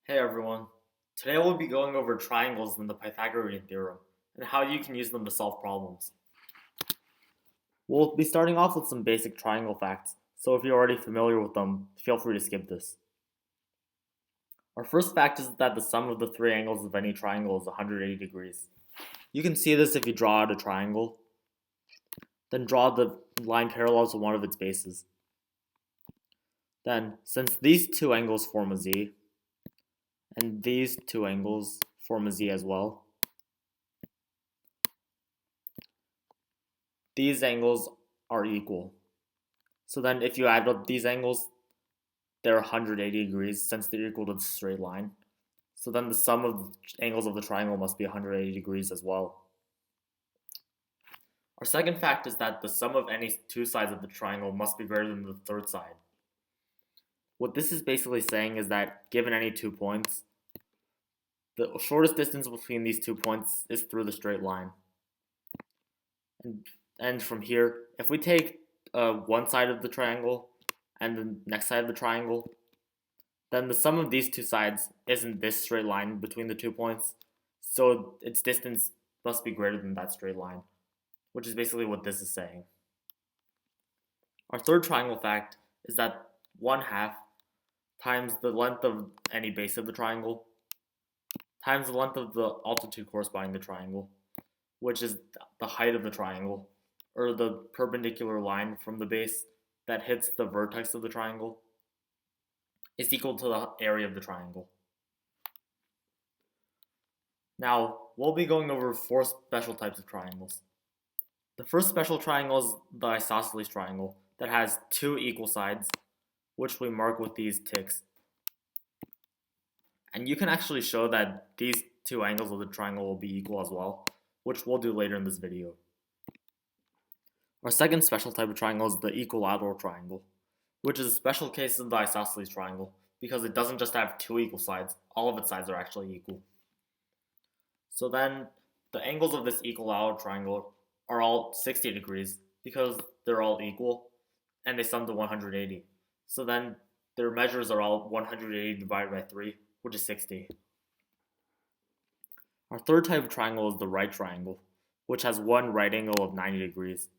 Hey everyone, today we'll be going over triangles in the Pythagorean Theorem and how you can use them to solve problems. We'll be starting off with some basic triangle facts, so if you're already familiar with them, feel free to skip this. Our first fact is that the sum of the three angles of any triangle is 180 degrees. You can see this if you draw out a triangle, then draw the line parallel to one of its bases. Then, since these two angles form a z, and these two angles form a z as well, these angles are equal. So then if you add up these angles, they're 180 degrees since they're equal to the straight line. So then the sum of the angles of the triangle must be 180 degrees as well. Our second fact is that the sum of any two sides of the triangle must be greater than the third side. What this is basically saying is that given any 2 points, the shortest distance between these 2 points is through the straight line. And from here, if we take one side of the triangle and the next side of the triangle, then the sum of these two sides isn't this straight line between the 2 points, so its distance must be greater than that straight line, which is basically what this is saying. Our third triangle fact is that 1/2 times the length of any base of the triangle times the length of the altitude corresponding to the triangle, which is the height of the triangle, or the perpendicular line from the base that hits the vertex of the triangle, is equal to the area of the triangle. Now, we'll be going over 4 special types of triangles. The first special triangle is the isosceles triangle that has 2 equal sides, which we mark with these ticks. And you can actually show that these 2 angles of the triangle will be equal as well, which we'll do later in this video. Our second special type of triangle is the equilateral triangle, which is a special case of the isosceles triangle because it doesn't just have 2 equal sides, all of its sides are actually equal. So then the angles of this equilateral triangle are all 60 degrees because they're all equal and they sum to 180. So then their measures are all 180 divided by 3, which is 60. Our third type of triangle is the right triangle, which has one right angle of 90 degrees.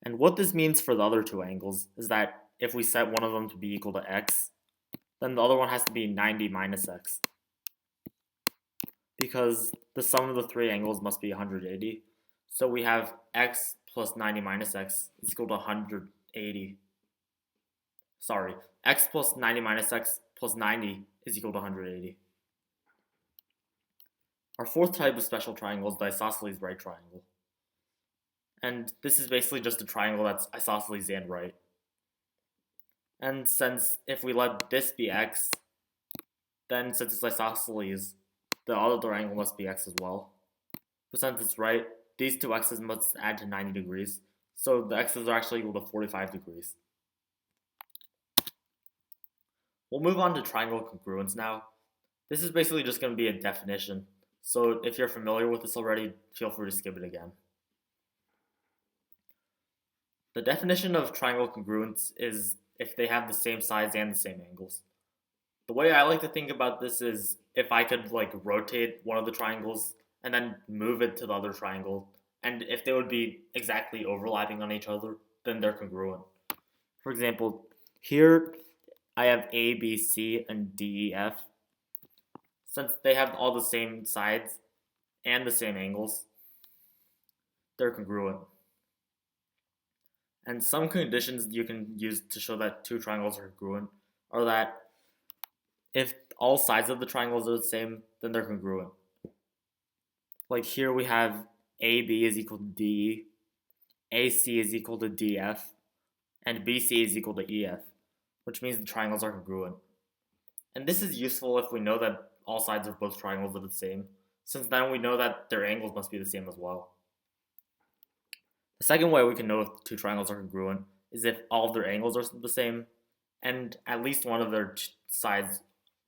And what this means for the other 2 angles is that if we set one of them to be equal to x, then the other one has to be 90 minus x. Because the sum of the 3 angles must be 180. So we have x plus 90 minus x is equal to 180. Sorry, x plus 90 minus x plus 90 is equal to 180. Our fourth type of special triangle is the isosceles right triangle. And this is basically just a triangle that's isosceles and right. And since if we let this be x, then since it's isosceles, the other angle must be x as well. But since it's right, these 2 x's must add to 90 degrees, so the x's are actually equal to 45 degrees. We'll move on to triangle congruence now. This is basically just going to be a definition, so if you're familiar with this already, feel free to skip it again. The definition of triangle congruence is if they have the same sides and the same angles. The way I like to think about this is if I could rotate one of the triangles and then move it to the other triangle, and if they would be exactly overlapping on each other, then they're congruent. For example, here I have A, B, C, and D, E, F. Since they have all the same sides and the same angles, they're congruent. And some conditions you can use to show that 2 triangles are congruent are that if all sides of the triangles are the same, then they're congruent. Like here we have AB is equal to DE, AC is equal to DF, and BC is equal to EF, which means the triangles are congruent. And this is useful if we know that all sides of both triangles are the same, since then we know that their angles must be the same as well. The second way we can know if 2 triangles are congruent is if all of their angles are the same, and at least one of their sides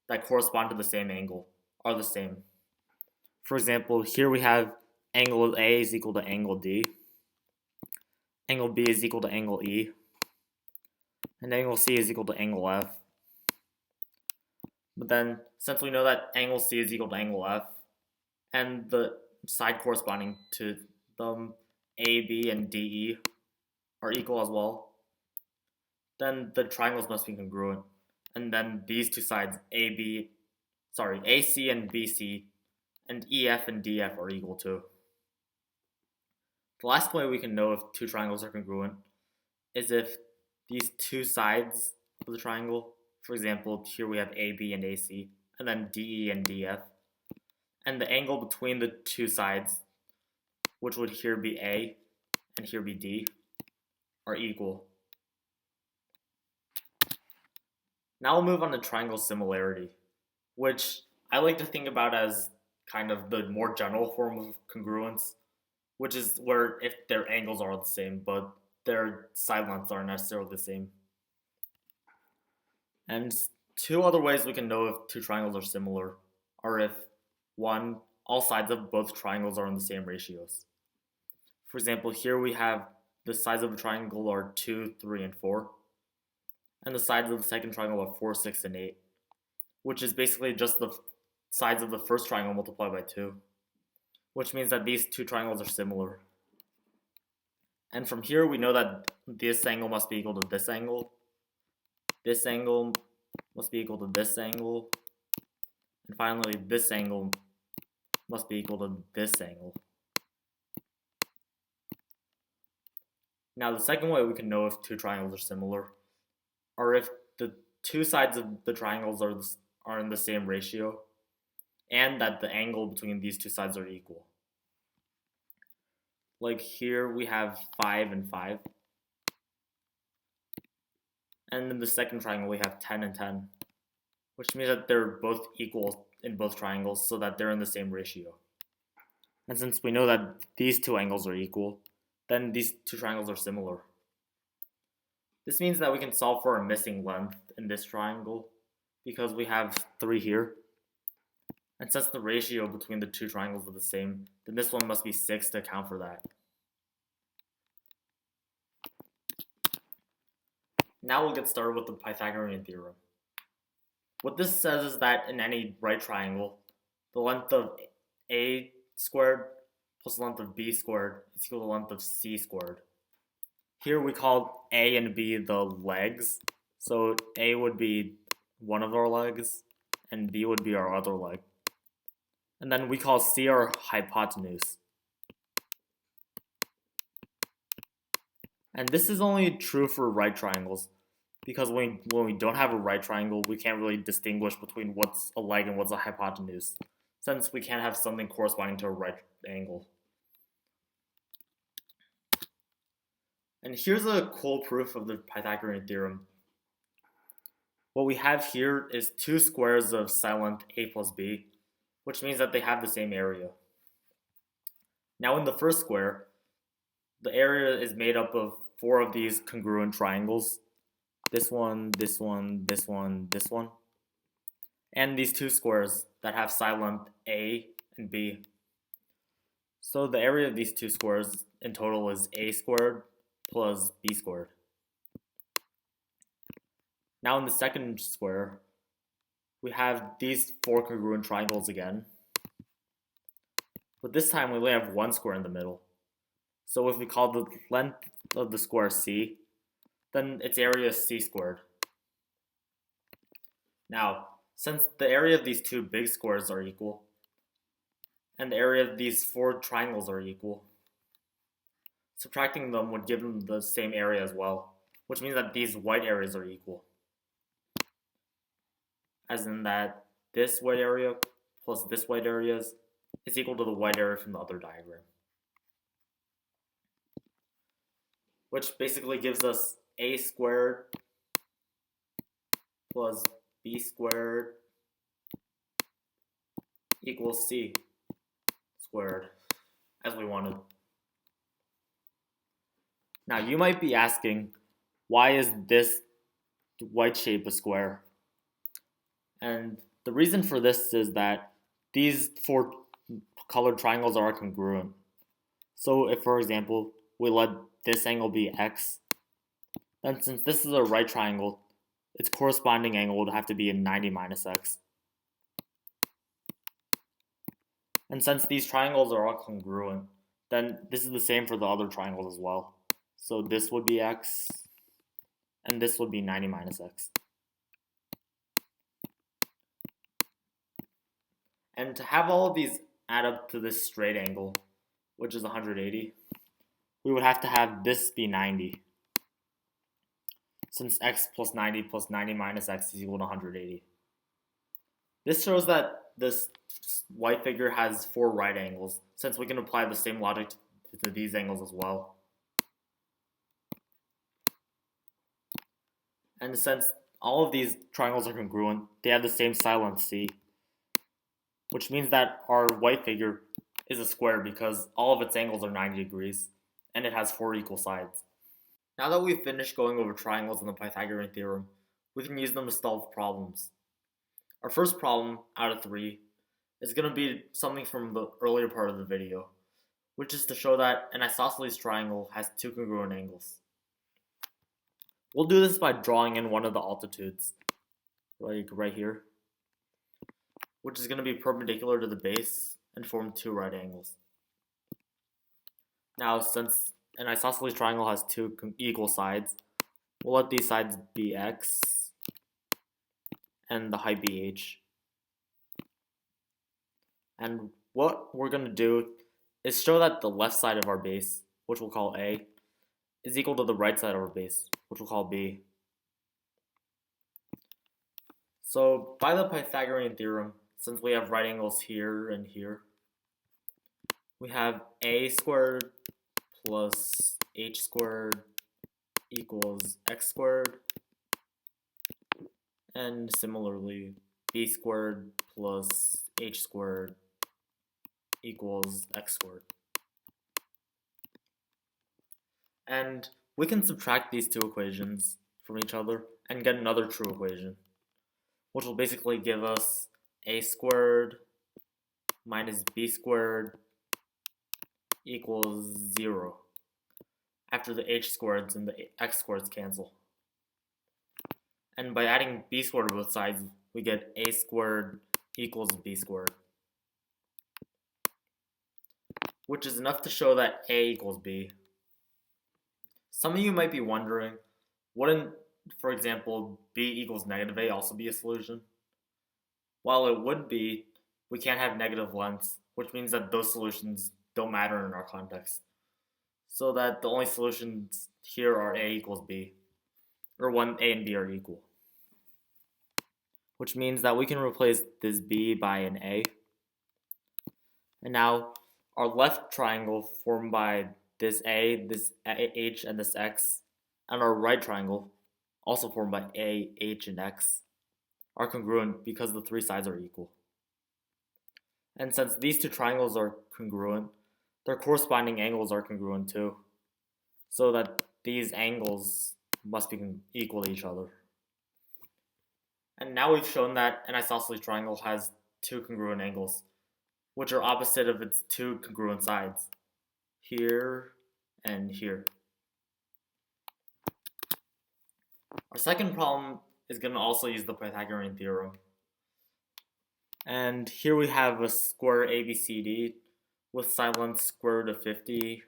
that correspond to the same angle are the same. For example, here we have angle A is equal to angle D, angle B is equal to angle E, and angle C is equal to angle F. But then, since we know that angle C is equal to angle F, and the side corresponding to them, AB and DE, are equal as well, then the triangles must be congruent. And then these two sides, AC and BC, and EF and DF are equal too. The last way we can know if two triangles are congruent is if these two sides of the triangle, for example, here we have AB and AC, and then DE and DF, and the angle between the two sides, which would here be A and here be D, are equal. Now we'll move on to triangle similarity, which I like to think about as kind of the more general form of congruence, which is where if their angles are the same, but their side lengths aren't necessarily the same. And two other ways we can know if two triangles are similar are if, one, all sides of both triangles are in the same ratios. For example, here we have the sides of a triangle are 2, 3, and 4, and the sides of the second triangle are 4, 6, and 8, which is basically just the sides of the first triangle multiplied by 2, which means that these two triangles are similar. And from here we know that this angle must be equal to this angle must be equal to this angle, and finally this angle must be equal to this angle. Now the second way we can know if two triangles are similar are if the two sides of the triangles are in the same ratio, and that the angle between these two sides are equal. Like here we have 5 and 5. And in the second triangle we have 10 and 10, which means that they're both equal in both triangles, so that they're in the same ratio. And since we know that these two angles are equal, then these two triangles are similar. This means that we can solve for a missing length in this triangle, because we have 3 here. And since the ratio between the two triangles are the same, then this one must be 6 to account for that. Now we'll get started with the Pythagorean Theorem. What this says is that in any right triangle, the length of A squared plus the length of B squared is equal to the length of C squared. Here we call A and B the legs, so A would be one of our legs, and B would be our other leg. And then we call C our hypotenuse. And this is only true for right triangles, because when we don't have a right triangle, we can't really distinguish between what's a leg and what's a hypotenuse, since we can't have something corresponding to a right angle. And here's a cool proof of the Pythagorean theorem. What we have here is two squares of side length A plus B, which means that they have the same area. Now in the first square, the area is made up of 4 of these congruent triangles. This one, this one, this one, this one. And these 2 squares that have side length A and B. So the area of these 2 squares in total is A squared plus B squared. Now in the second square, we have these 4 congruent triangles again. But this time we only have 1 square in the middle. So if we call the length of the square C, then its area is C squared. Now, since the area of these 2 big squares are equal, and the area of these 4 triangles are equal, subtracting them would give them the same area as well, which means that these white areas are equal. As in that this white area plus this white area is equal to the white area from the other diagram. Which basically gives us A squared plus B squared equals C squared, as we wanted. Now you might be asking, why is this white shape a square? And the reason for this is that these 4 colored triangles are congruent. So if, for example, we let this angle be x, then since this is a right triangle, its corresponding angle would have to be a 90 minus x. And since these triangles are all congruent, then this is the same for the other triangles as well. So this would be x, and this would be 90 minus x. And to have all of these add up to this straight angle, which is 180, we would have to have this be 90. Since x plus 90 minus x is equal to 180. This shows that this white figure has 4 right angles, since we can apply the same logic to these angles as well. And since all of these triangles are congruent, they have the same side length c, which means that our white figure is a square because all of its angles are 90 degrees, and it has 4 equal sides. Now that we've finished going over triangles in the Pythagorean theorem, we can use them to solve problems. Our first problem out of 3 is going to be something from the earlier part of the video, which is to show that an isosceles triangle has 2 congruent angles. We'll do this by drawing in one of the altitudes, like right here, which is going to be perpendicular to the base and form 2 right angles. Now, since an isosceles triangle has 2 equal sides, we'll let these sides be x and the height be h. And what we're going to do is show that the left side of our base, which we'll call A, is equal to the right side of our base, which we'll call B. So by the Pythagorean theorem, since we have right angles here and here, we have a squared plus h squared equals x squared, and similarly b squared plus h squared equals x squared. And we can subtract these two equations from each other and get another true equation, which will basically give us a squared minus b squared equals 0 after the h squareds and the x squareds cancel. And by adding b squared to both sides, we get a squared equals b squared, which is enough to show that a equals b. Some of you might be wondering, wouldn't, for example, b equals negative a also be a solution? While it would be, we can't have negative lengths, which means that those solutions don't matter in our context. So that the only solutions here are a equals b, or when a and b are equal. Which means that we can replace this b by an a. And now our left triangle formed by this a, this h, and this x, and our right triangle, also formed by a, h, and x, are congruent because the 3 sides are equal. And since these 2 triangles are congruent, their corresponding angles are congruent too, so that these angles must be equal to each other. And now we've shown that an isosceles triangle has 2 congruent angles, which are opposite of its 2 congruent sides, here and here. Our second problem is going to also use the Pythagorean theorem. And here we have a square ABCD with side length square root of 50.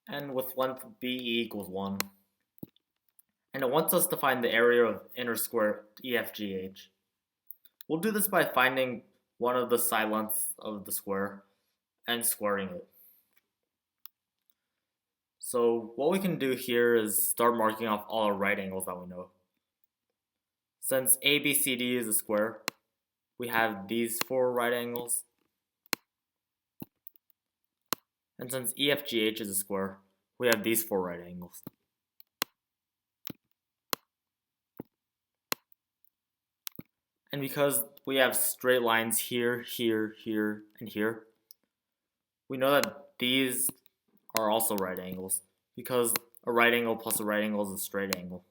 And with length BE equals 1. And it wants us to find the area of inner square EFGH. We'll do this by finding one of the side lengths of the square and squaring it. So what we can do here is start marking off all our right angles that we know. Since ABCD is a square, we have these 4 right angles. And since EFGH is a square, we have these 4 right angles. And because we have straight lines here, here, here, and here, we know that these are also right angles because a right angle plus a right angle is a straight angle.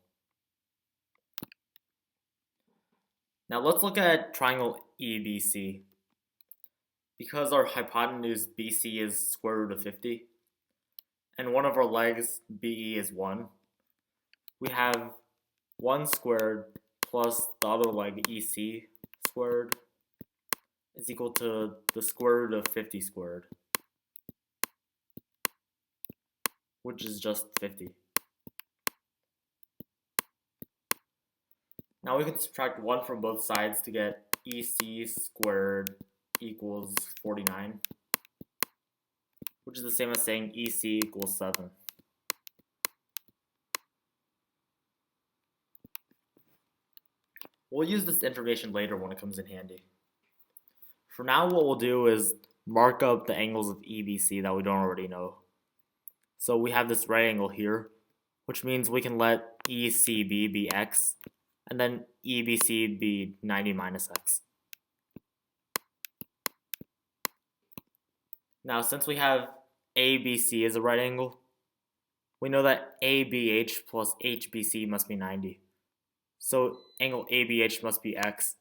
Now let's look at triangle EBC. Because our hypotenuse BC is square root of 50, and one of our legs BE is 1, we have 1 squared plus the other leg EC squared is equal to the square root of 50 squared, which is just 50. Now we can subtract 1 from both sides to get EC squared equals 49, which is the same as saying EC equals 7. We'll use this information later when it comes in handy. For now, what we'll do is mark up the angles of EBC that we don't already know. So we have this right angle here, which means we can let ECB be x, and then EBC be 90 minus x. Now, since we have ABC as a right angle, we know that ABH plus HBC must be 90. So angle ABH must be x.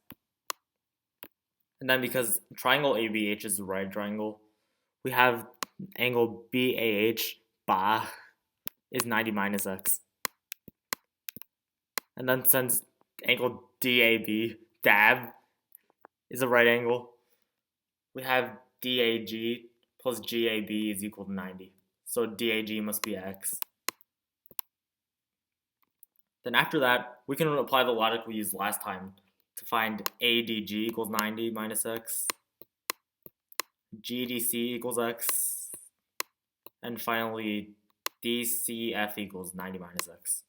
And then because triangle ABH is a right triangle, we have angle BAH is 90 minus x. And then since angle DAB is a right angle, we have DAG plus GAB is equal to 90. So DAG must be x. Then after that, we can apply the logic we used last time to find ADG equals 90 minus x, GDC equals x, and finally DCF equals 90 minus x.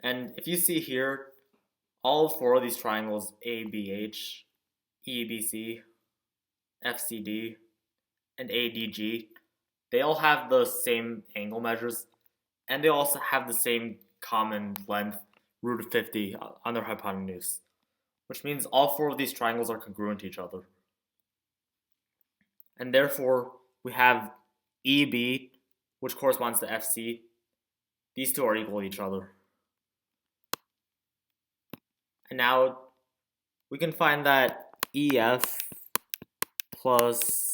And if you see here, all 4 of these triangles, ABH, EBC, FCD, and ADG, they all have the same angle measures, and they also have the same common length, root of 50, on their hypotenuse, which means all 4 of these triangles are congruent to each other. And therefore, we have EB, which corresponds to FC. These two are equal to each other. And now we can find that EF plus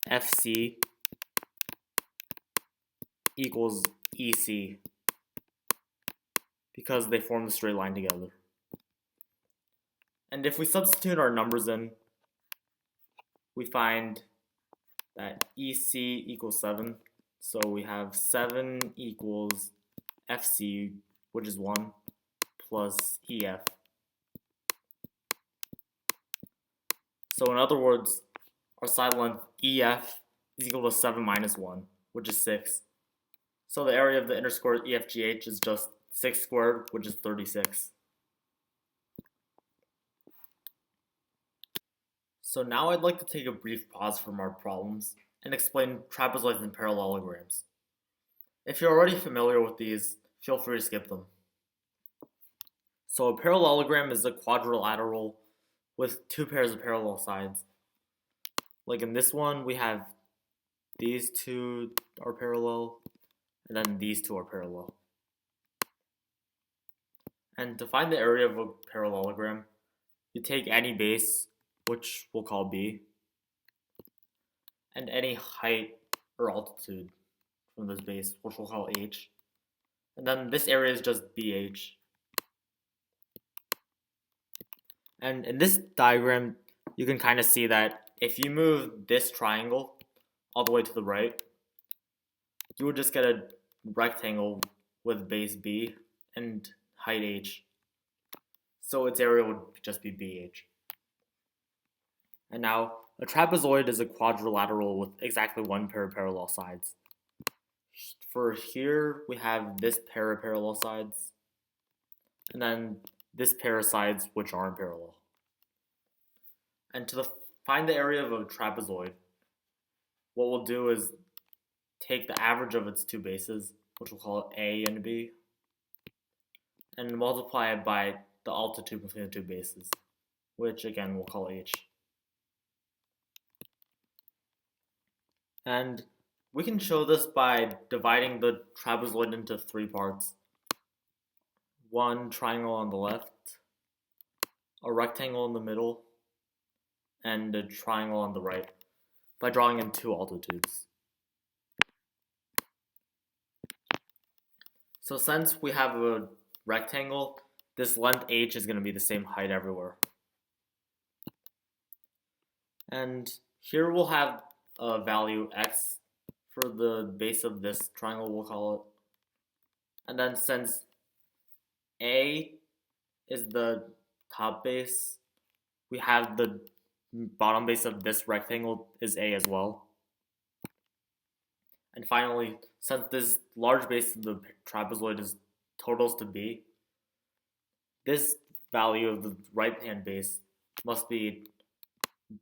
FC equals EC because they form the straight line together. And if we substitute our numbers in, we find that EC equals 7. So we have 7 equals FC, which is 1, plus EF. So in other words, our side length EF is equal to 7 minus 1, which is 6. So the area of the inner square EFGH is just 6 squared, which is 36. So now I'd like to take a brief pause from our problems and explain trapezoids and parallelograms. If you're already familiar with these, feel free to skip them. So a parallelogram is a quadrilateral with 2 pairs of parallel sides. Like in this one, we have these 2 are parallel, and then these 2 are parallel. And to find the area of a parallelogram, you take any base, which we'll call B, and any height or altitude from this base, which we'll call H. And then this area is just BH. And in this diagram, you can kind of see that if you move this triangle all the way to the right, you would just get a rectangle with base B and height H. So its area would just be BH. And now, a trapezoid is a quadrilateral with exactly 1 pair of parallel sides. For here, we have this pair of parallel sides, and then this pair of sides which aren't parallel. And to find the area of a trapezoid, what we'll do is take the average of its 2 bases, which we'll call A and B, and multiply it by the altitude between the 2 bases, which again we'll call H. And We can show this by dividing the trapezoid into three parts. One triangle on the left, a rectangle in the middle, and a triangle on the right, by drawing in two altitudes. So since we have a rectangle, this length h is going to be the same height everywhere. And here we'll have a value x for the base of this triangle, we'll call it. And then since A is the top base, we have the bottom base of this rectangle is A as well. And finally, since this large base of the trapezoid is totals to B, this value of the right-hand base must be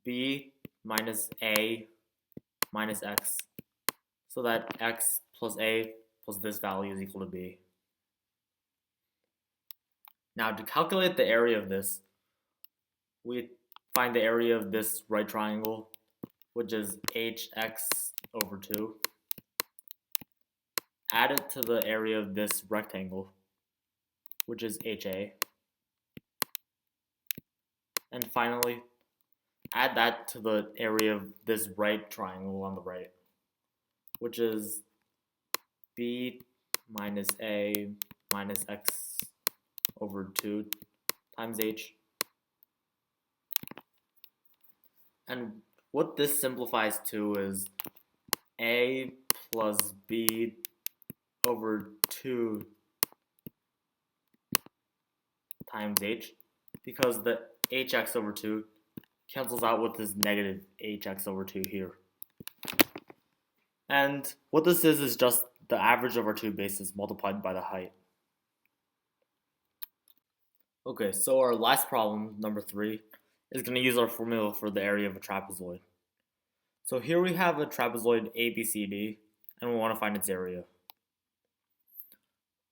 B minus A minus X, so that X plus A plus this value is equal to B. Now to calculate the area of this, we find the area of this right triangle, which is hx over 2. Add it to the area of this rectangle, which is HA. And finally, add that to the area of this right triangle on the right, which is B minus A minus X over 2 times H. And what this simplifies to is A plus B over 2 times H, because the hx over 2 cancels out with this negative hx over 2 here. And what this is just the average of our two bases multiplied by the height. Okay, so our last problem, number 3, is going to use our formula for the area of a trapezoid. So here we have a trapezoid ABCD, and we want to find its area.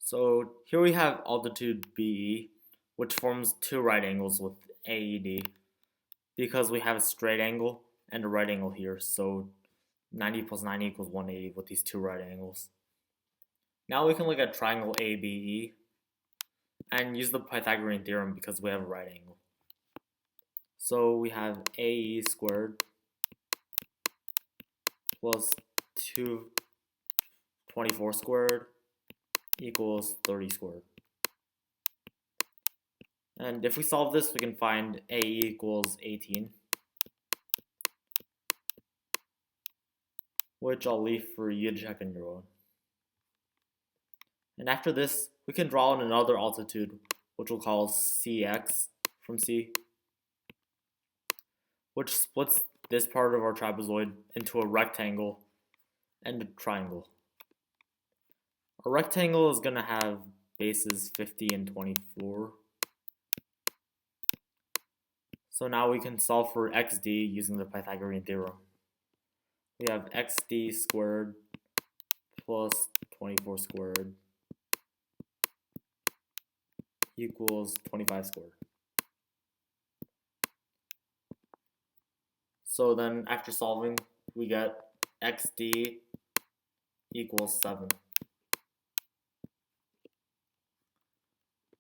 So here we have altitude BE, which forms two right angles with AED, because we have a straight angle and a right angle here, so 90 plus 90 equals 180 with these two right angles. Now we can look at triangle ABE and use the Pythagorean Theorem because we have a right angle. So we have AE squared plus 224 squared equals 30 squared. And if we solve this, we can find AE equals 18, which I'll leave for you to check on your own. And after this, we can draw in another altitude, which we'll call CX from C, which splits this part of our trapezoid into a rectangle and a triangle. A rectangle is going to have bases 50 and 24. So now we can solve for xd using the Pythagorean Theorem. We have xd squared plus 24 squared equals 25 squared. So then after solving, we get xd equals 7.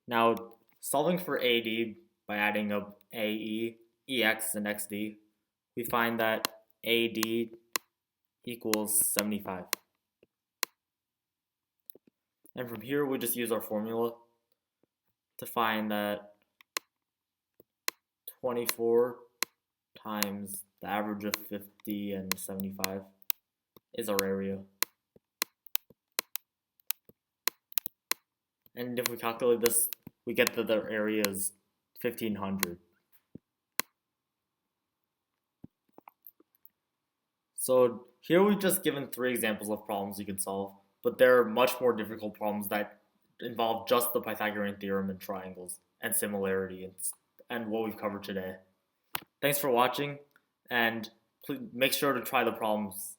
Now, solving for AD by adding up AE, EX, and XD, we find that AD equals 75. And from here, we just use our formula to find that 24 times the average of 50 and 75 is our area. And if we calculate this, we get that their area is 1500. So here we've just given 3 examples of problems you can solve, but there are much more difficult problems that involve just the Pythagorean theorem and triangles and similarity and what we've covered today. Thanks for watching, and please make sure to try the problems